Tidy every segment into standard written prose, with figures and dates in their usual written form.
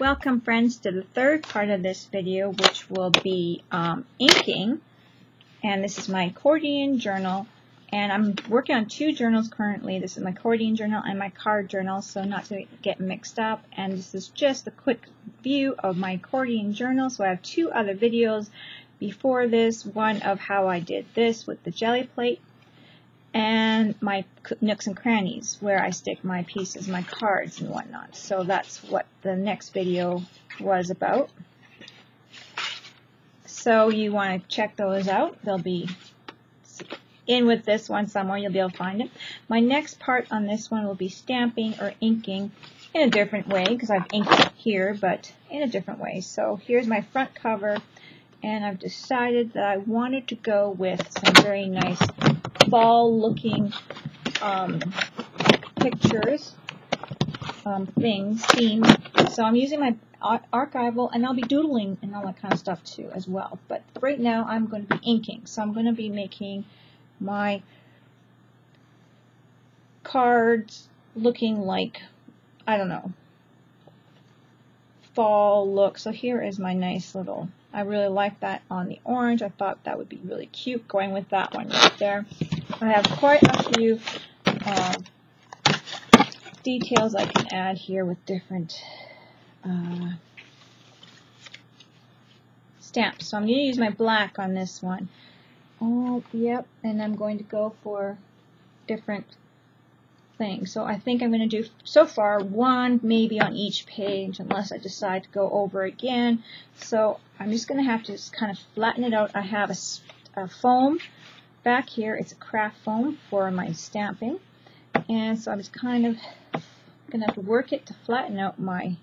Welcome friends to the third part of this video, which will be inking. And this is my accordion journal, and I'm working on two journals currently. This is my accordion journal and my card journal, so not to get mixed up. And this is just a quick view of my accordion journal. So I have two other videos before this, one of how I did this with the jelly plate, and my nooks and crannies where I stick my pieces, my cards and whatnot. So that's what the next video was about. So you want to check those out. They'll be in with this one somewhere. You'll be able to find it. My next part on this one will be stamping or inking in a different way, because I've inked it here, but in a different way. So here's my front cover, and I've decided that I wanted to go with some very nice fall-looking pictures, themes. So I'm using my archival, and I'll be doodling and all that kind of stuff too as well. But right now I'm going to be inking. So I'm going to be making my cards looking like, I don't know, fall look. So here is my nice little, I really like that on the orange. I thought that would be really cute going with that one right there. I have quite a few details I can add here with different stamps. So I'm going to use my black on this one. Oh, yep, and I'm going to go for different things. So I think I'm going to do, so far, one maybe on each page, unless I decide to go over again. So I'm just going to have to just kind of flatten it out. I have a foam back here. It's a craft foam for my stamping. And so I'm just kind of going to have to work it to flatten out my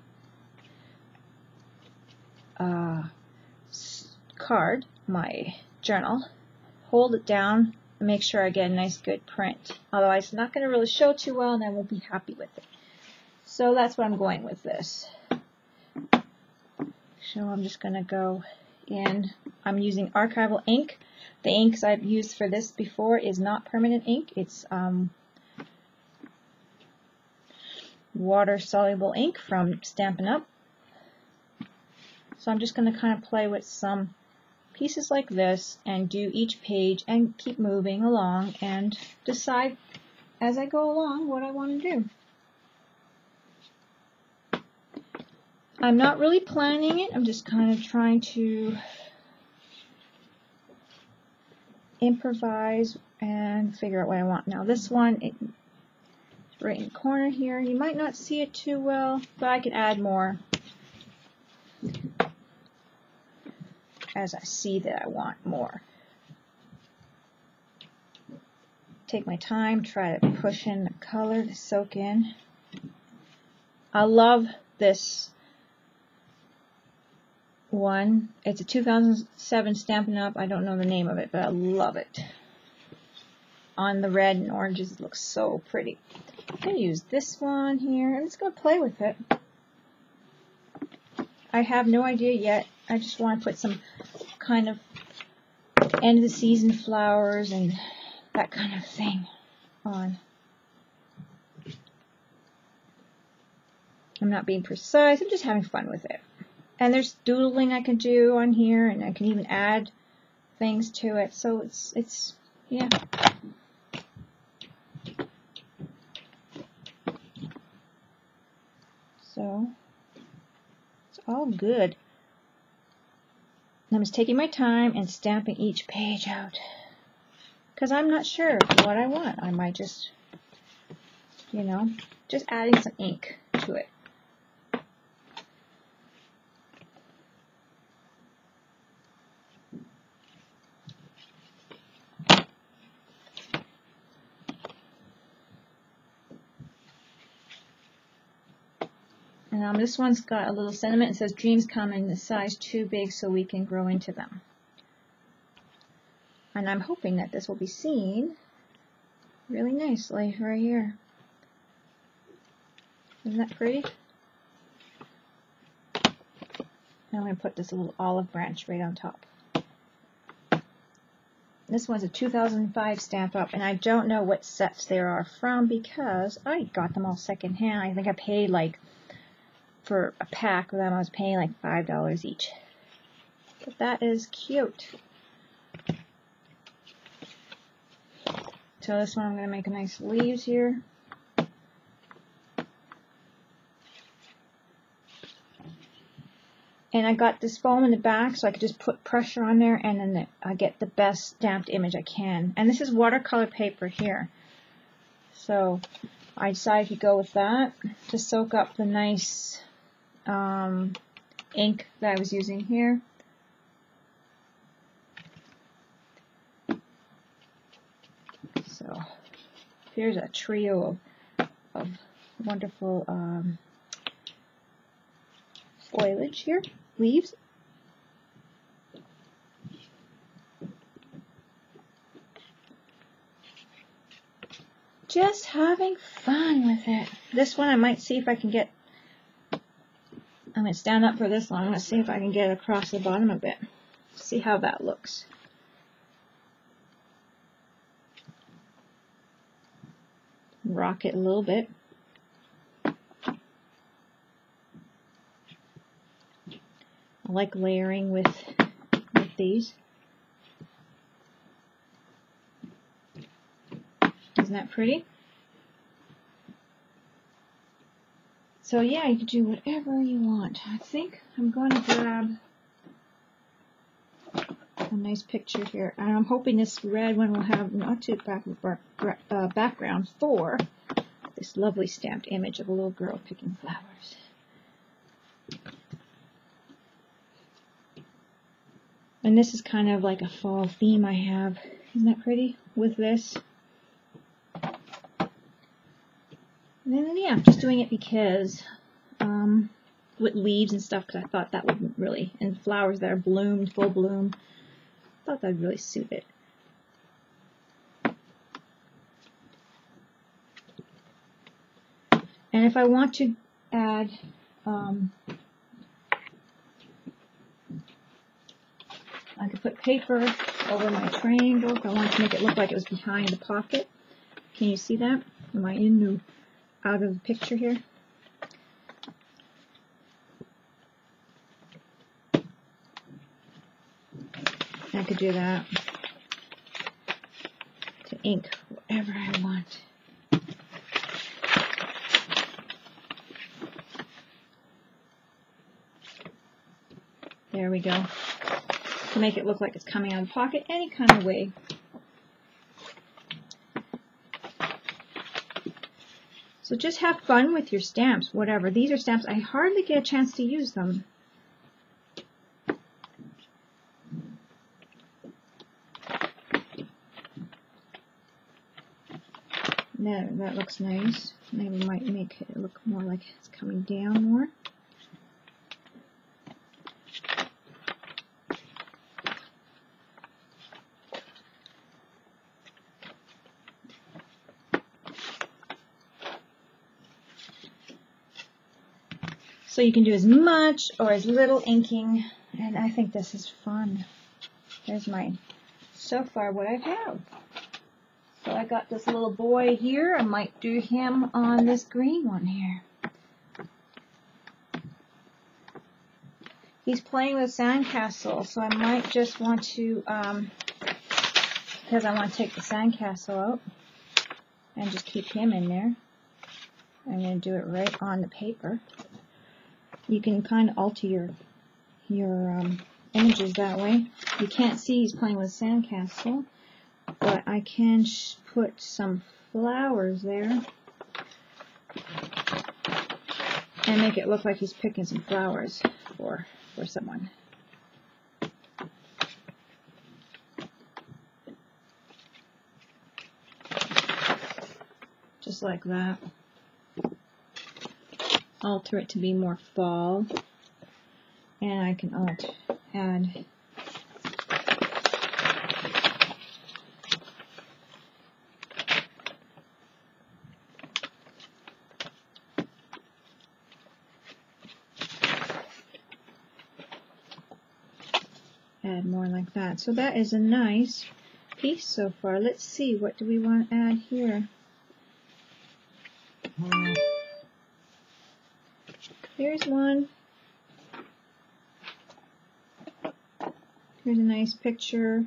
card, my journal. Hold it down and make sure I get a nice good print. Otherwise it's not going to really show too well, and I won't be happy with it. So that's what I'm going with this. So I'm just going to go in. I'm using archival ink. The inks I've used for this before is not permanent ink. It's water-soluble ink from Stampin' Up. So I'm just going to kind of play with some pieces like this and do each page and keep moving along and decide as I go along what I want to do. I'm not really planning it. I'm just kind of trying to improvise and figure out what I want. Now this one, it's right in the corner here. You might not see it too well, but I can add more as I see that I want more. Take my time, try to push in the color to soak in. I love this one. It's a 2007 Stampin' Up. I don't know the name of it, but I love it. On the red and oranges, it looks so pretty. I'm going to use this one here. I'm just going to play with it. I have no idea yet. I just want to put some kind of end of the season flowers and that kind of thing on. I'm not being precise. I'm just having fun with it. And there's doodling I can do on here, and I can even add things to it. So it's yeah. So it's all good. I'm just taking my time and stamping each page out, because I'm not sure what I want. I might just, you know, just adding some ink to it. And this one's got a little sentiment. It says, dreams come in a size too big so we can grow into them. And I'm hoping that this will be seen really nicely right here. Isn't that pretty? Now I'm going to put this little olive branch right on top. This one's a 2005 Stamp Up, and I don't know what sets there are from because I got them all secondhand. I think I paid like for a pack of them. I was paying like $5 each. But that is cute. So this one I'm going to make a nice leaves here. And I got this foam in the back so I could just put pressure on there and then I get the best stamped image I can. And this is watercolor paper here. So I decided to go with that to soak up the nice ink that I was using here. So here's a trio of wonderful foliage here, leaves. Just having fun with it. This one I might see if I can get, I'm going to stand up for this one. I'm going to see if I can get across the bottom a bit. See how that looks. Rock it a little bit. I like layering with these. Isn't that pretty? So yeah, you can do whatever you want. I think I'm going to grab a nice picture here. And I'm hoping this red one will have not too background for this lovely stamped image of a little girl picking flowers. And this is kind of like a fall theme I have. Isn't that pretty? With this. And then, yeah, I'm just doing it because, with leaves and stuff, because I thought that would really, and flowers that are bloomed, full bloom, I thought that would really suit it. And if I want to add, I could put paper over my triangle if I want to make it look like it was behind the pocket. Can you see that? Am I in the out of the picture here? I could do that to ink whatever I want. There we go. To make it look like it's coming out of the pocket any kind of way. So just have fun with your stamps, whatever. These are stamps, I hardly get a chance to use them. No, that looks nice. Maybe we might make it look more like it's coming down more. So you can do as much or as little inking, and I think this is fun. There's my, so far what I have. So I got this little boy here. I might do him on this green one here. He's playing with sandcastle, so I might just want to, because I want to take the sandcastle out and just keep him in there. I'm going to do it right on the paper. You can kind of alter your images that way. You can't see he's playing with sandcastle, but I can put some flowers there and make it look like he's picking some flowers for someone. Just like that. Alter it to be more fall, and I can add more like that. So that is a nice piece so far. Let's see, what do we want to add here? Here's one. Here's a nice picture.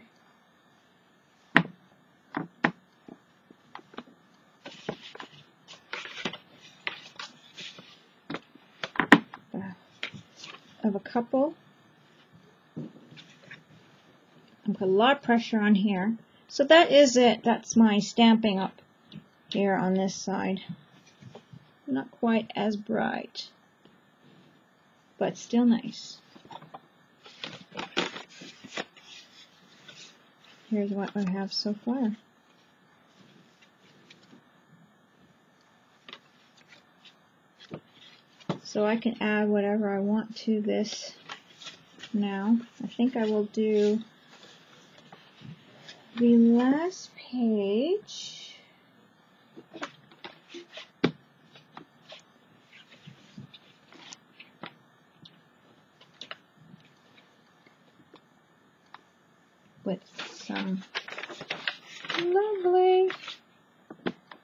Of a couple. I put a lot of pressure on here. So that is it. That's my stamping up here on this side. Not quite as bright, but still nice. Here's what I have so far. So I can add whatever I want to this now. I think I will do the last page. With some lovely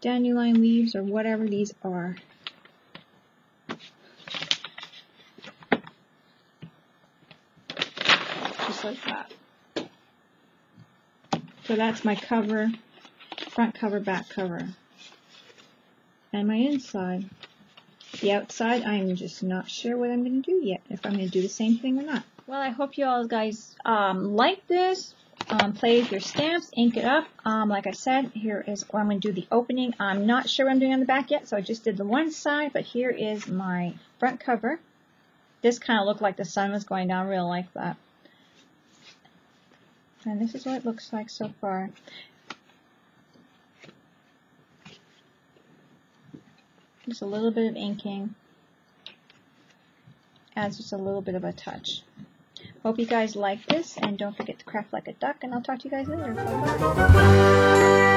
dandelion leaves or whatever these are. Just like that. So that's my cover, front cover, back cover. And my inside. The outside, I'm just not sure what I'm going to do yet, if I'm going to do the same thing or not. Well, I hope you all guys like this. Play with your stamps, ink it up. Like I said, here is where I'm going to do the opening. I'm not sure what I'm doing on the back yet, so I just did the one side, but here is my front cover. This kind of looked like the sun was going down, I really like that. And this is what it looks like so far. Just a little bit of inking. Adds just a little bit of a touch. Hope you guys like this, and don't forget to craft like a duck, and I'll talk to you guys later. Bye-bye.